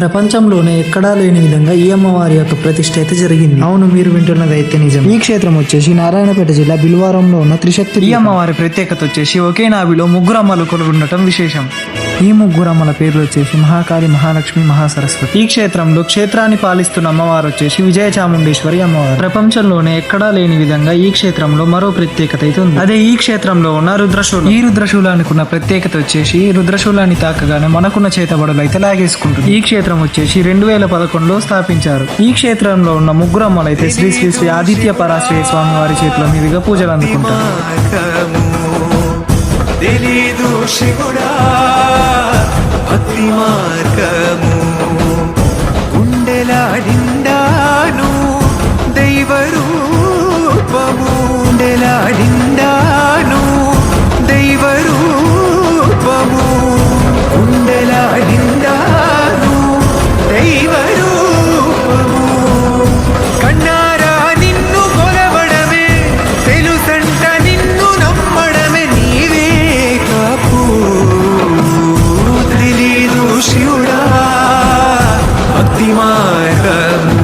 ప్రపంచంలోనే ఎక్కడా లేని విధంగా ఈ అమ్మవారి యొక్క ప్రతిష్ఠ అయితే జరిగింది. అవును, మీరు వింటున్నది అయితే నిజం. ఈ క్షేత్రం వచ్చేసి నారాయణపేట జిల్లా బిల్వారంలో ఉన్న త్రిశక్తి. ఈ అమ్మవారి ప్రత్యేకత వచ్చేసి ఒకే నాభిలో ముగ్గురు అమ్మలు కొలువు ఉండటం విశేషం. ఈ ముగ్గురు అమ్మల పేర్లు వచ్చేసి మహాకాళి, మహాలక్ష్మి, మహాసరస్వతి. ఈ క్షేత్రంలో క్షేత్రాన్ని పాలిస్తున్న అమ్మవారు వచ్చేసి విజయ చాముండేశ్వరి అమ్మవారు. ప్రపంచంలోనే ఎక్కడా లేని విధంగా ఈ క్షేత్రంలో మరో ప్రత్యేకత అయితే ఉంది. అదే ఈ క్షేత్రంలో ఉన్న రుద్రశూలం. ఈ రుద్రశూలానికి ఉన్న ప్రత్యేకత వచ్చేసి రుద్రశూలాన్ని తాకగానే మనకున్న చేతబడులు అయితే లాగేసుకుంటుంది. ఈ క్షేత్రం వచ్చేసి 2011లో స్థాపించారు. ఈ క్షేత్రంలో ఉన్న ముగ్గురు అమ్మలు అయితే శ్రీ శ్రీ శ్రీ ఆదిత్య పరాశ్రయ స్వామి వారి చేతుల మీదుగా పూజలు అందుకుంటారు. భక్తి మార్గము గుండెలాడిండాను దైవ రూపము, గుండెలాడిండాను దైవ రూపము, గుండెలాడిండాను దైవ రూపము. కన్నారా నిన్ను కొలవడమే తెలుసంట, నిన్ను నమ్మడమే నీవే కాపు. తెలీదు శివుడా భక్తి మార్గము.